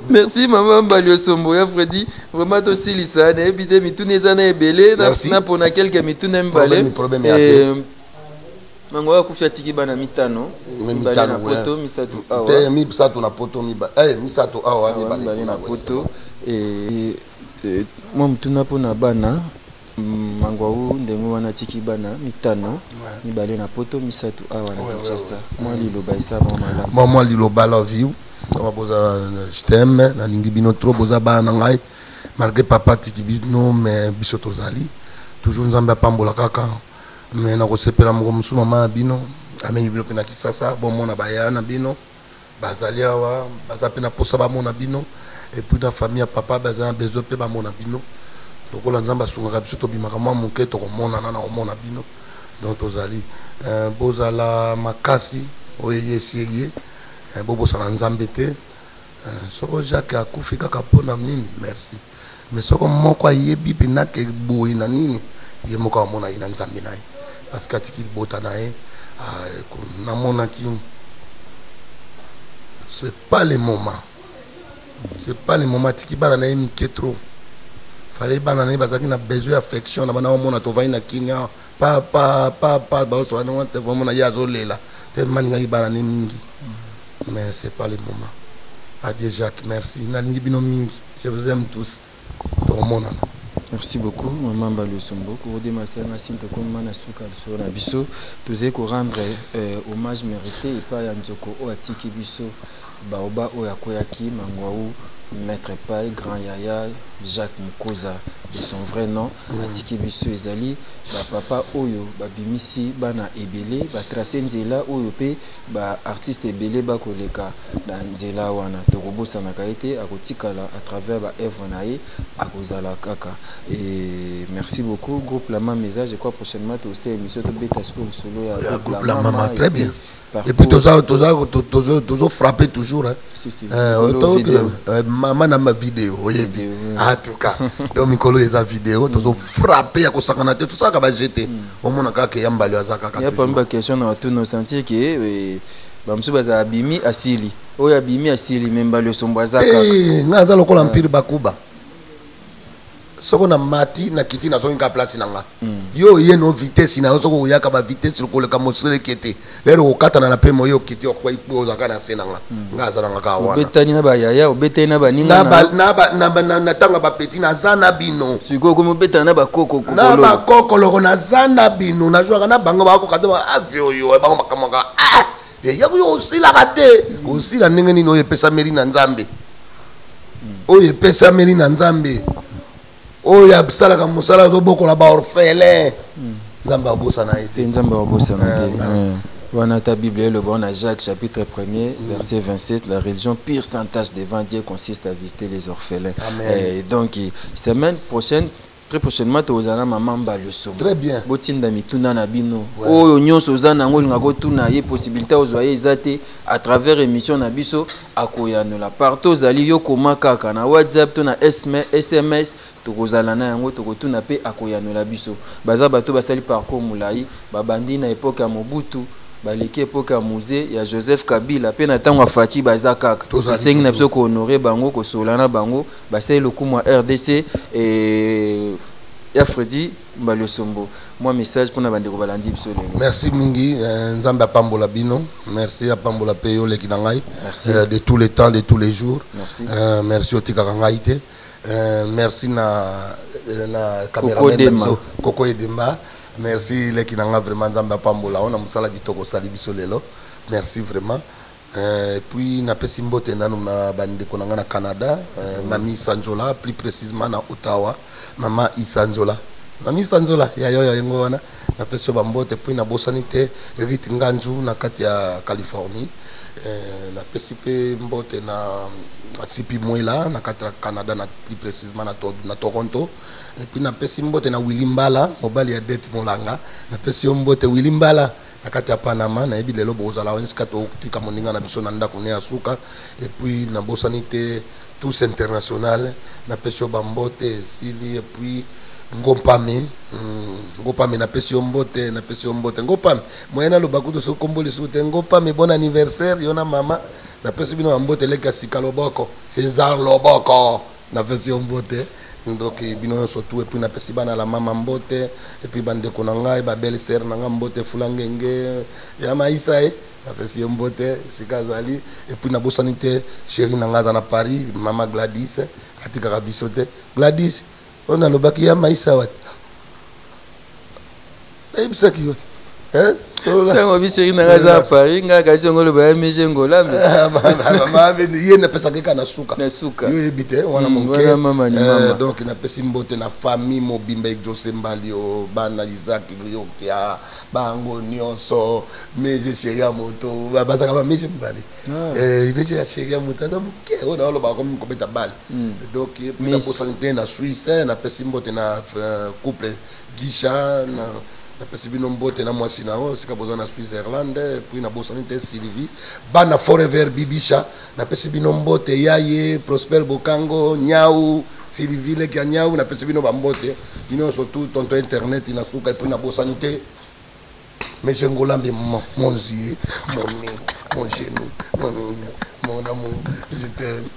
merci maman Mbalio Sombo ya Freddy vraiment to silisa na ebite mitune zana ebele na pona quelques mitune mbale mango ya kufia tiki bana mitano mbale na poto misatu awa te misatu na poto misatu awa mbale na poto moi mtuna pona bana mangwa ndengo wana tiki bana mitano mibale na poto misatu awa na Kinshasa moi liloba isa mama moi liloba love you boza je t'aime na lingi bino trop boza bana ngai malgré papa tiki bino mais biso tozali toujours nzambe apambola kaka mais na kosepela moko musu mama na bino ameni bino pe na Kisasa bon mona bayana bino bazali awa baza pe na posa ba mona bino et puis dans famille papa baza besoin pe ba mona bino lokola nzambe asungaka biso tobimaka mwa moke tokomonana na komona bino donc tozali bozala makasi oyo yesi ye bobosana nzambe te soko Jacques akufi kaka mpona nini merci mais soko moko ayebi mpena ke boye na nini ye moko amona ye na nzambe na ye parce que atiki libota na ye namonaki c'est pas le moment atiki bana na ye mike trop fallait banane bazaki na besoin affection na bana mona to vai na kinya pa ba so na te vraiment na yazo lela tellement ngai banane mingi mais c'est pas le moment adieu Jacques merci na lingi bino mingi je vous aime tous to mona merci beaucoup maman Mbalio Sombo ko de masanga sinto ko mana suka so na biso tuze ko rendre hommage mérité et pas ya nzoko o atiki biso baoba o yakoyaki mangwau Maître Pai, Grand Yaya, Jacques Mukoza, de son vrai nom, Atiki Biso Ezali, papa Oyo, Bimisi, Bana Ebele, Tracé Nzela, Oyo Pe, artiste Ebele, Koleka, dans Nzela Wana, Torobo Sanakaete, Akotikala, à travers Evre Nae, Akozala Kaka. Et merci beaucoup, groupe Lama Mesa, je crois prochainement, tu aussi émission de Beta School Solo, groupe Lama, très bien. Et puis toujours frapper toujours hein. Maman na ma vidéo en tout cas donc mikolo eza vidéo toujours frapper ya kosakana te tout ça ka ba jeter au mona ka ke yambali azaka ka. Il y a pas une question dans tout nos sentiers que bamsu baza abimi asili oya abimi asili Mbalio Sombo azaka ngaza lokola mpiri bakuba soko na mati na kiti na zonga place nanga yo ye no vitesse na soko yaka ba vitesse ko le kamosele kete lero okata na pemo yo kiti okwa ipoza kana senanga ngaza nanga ka wana obetani na ba yaya obetani na ba ninga na tanga ba petit na zana bino siko ko mobetana na ba koko kokolo na ba kokolo na zana bino na jwa kana bango ba ko kata ba avio yo ba makamaka ya yo osila kate osila ndenge nini oyo pesa meri na nzambe oyo pesa meri na nzambe oyo abisalaka mosala tobokola ba orphelin nzambe abosana ete nzambe abosana te wana ta Bible le bon à Jacques chapitre 1er verset 27 la religion pure sans tache devant Dieu consiste à visiter les orphelins. Et donc semaine prochaine très prochainement tu ozana maman Mbalio Sombo très bien botinda mituna na bino oyo nyonso ozana ngo linga ko tuna ye possibilité ozwaye ezate à travers émission na biso akoyanola partout zali yo koma kaka na WhatsApp to na SMS tokozala na yango tokotuna pe akoyanola biso baza bato basali parcours mulai babandi na époque ya Mobutu baleki époque ya musée ya Joseph Kabila pe na tango afati baza kaka asengi na biso ko honorer bango ko solana bango basali lokumu RDC et ya Freddy Mbalosombo. Moi message pour na bande ko balandi biso lelo. Merci mingi nzambe apambola bino. Merci apambola peyo leki na ngai. De tous les temps, de tous les jours. Merci. Merci otika ngaite. Merci na cameraman Koko Edemba. Merci leki na nga vraiment nzambe apambola on a musala kitoko sali biso lelo. Merci vraiment. Puis na pesi mbote nanu na bande ko na Canada, Mami Sanjola, plus précisément na Ottawa, Mama Isanjola. Mami Sanjola ya ngona na pesi bambote puis na bosanite Rit Nganju na kati ya Californie. Na pesi pe mbote na Sipi Mwela na kati ya Canada na plus précisément na Toronto. Et puis na pesi mbote na Willy Mbala, mobali ya Det Molanga, na pesi mbote Willy Mbala na kati ya Panama na ebi lelo bozala onska to tika moninga na biso na ndako ne asuka. Et puis na bosanite tous international na pesi bambote Sili et puis Ngopame na pesi mbote Ngopame moyena lo bakuto so komboli sute Ngopame bon anniversaire yona mama na pesi bino mbote leka sika loboko César Loboko na pesi mbote. Donc bino surtout et puis na pesi bana la mama mbote et puis bande ko na ngai ba belle sœur na mbote fulangenge ya maisa na pesi mbote sikazali et puis na bosanite chérie na ngaza na Paris mama Gladys atika kabisote Gladys on a le baki ya maisa wat ebisaki yote Tango bisiri na ngaza na Paris nga kasi ngolo ba meje ngola mama ye na pesa keka na suka yo ebite wana monke donc na pesi mbote na famille mobimba Jose Mbali o bana Isaac yo kia bango nyonso meje sheria moto bazaka ba meje Mbali meje ya sheria moto za buke ona lo ba comme kobeta bal donc na bosanité na Suisse na pesi mbote na couple Gisha na pesi bino mbote na mwasi na o sika bozana na Switzerland puis na bosanite Sylvie bana forever bibisha na pesi bino mbote yaye Prosper Bokango Nyau Sylvie le kia Nyau na pesi bino bambote bino surtout tonto internet na suka et puis na bosanite mais Ngolambe mon zier mon genou mon amour je t'aime.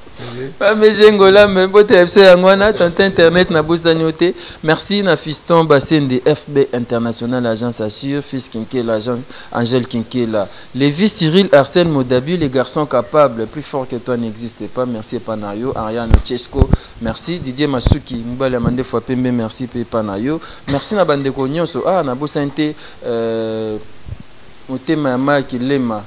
Internet na bosanyote. Merci na fiston bassin de FB International Agence Assure, fils Kinké l'agence Angèle Kinkela. Lévi Cyril Arsène Modabu, les garçons capables, plus fort que toi n'existe pas. Merci Panayo, Ariane Chesco. Merci Didier Masuki, Mbala Mande Fapembe, merci Panayo. Merci na bande Konyoso. Na bosanité Motema Maki Lema.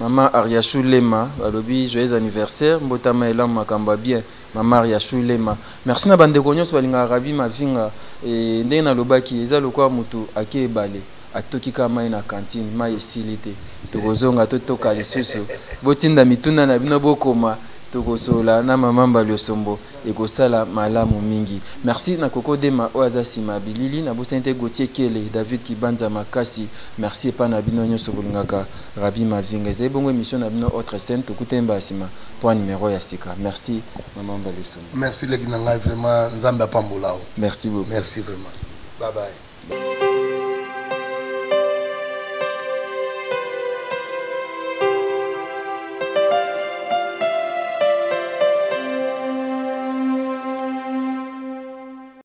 Maman Ariachou Lema, alobi joyeux anniversaire, mbotama elam makamba bien. Maman Ariachou Lema. Merci na bande konyos balinga rabi mavinga et ndenge na lobaki eza lokwa mutu ake ebale atoki kama na cantine ma esilite. Tokozonga totoka lisusu. Botinda mituna na bino bokoma. Tokosola na mama Mbalosombo ekosala malamu mingi. Merci na Koko Dema oaza sima bilili na bosante Gauthier Kele David Kibanza Makasi. Merci pa na bino nyoso bolingaka Rabi Mavinga. Zai bongo émission na bino autre scène tokutemba sima pour numéro ya sika. Merci mama Mbalosombo. Merci les ngai vraiment nzambe apambola. Merci beaucoup. Merci vraiment. Bye bye.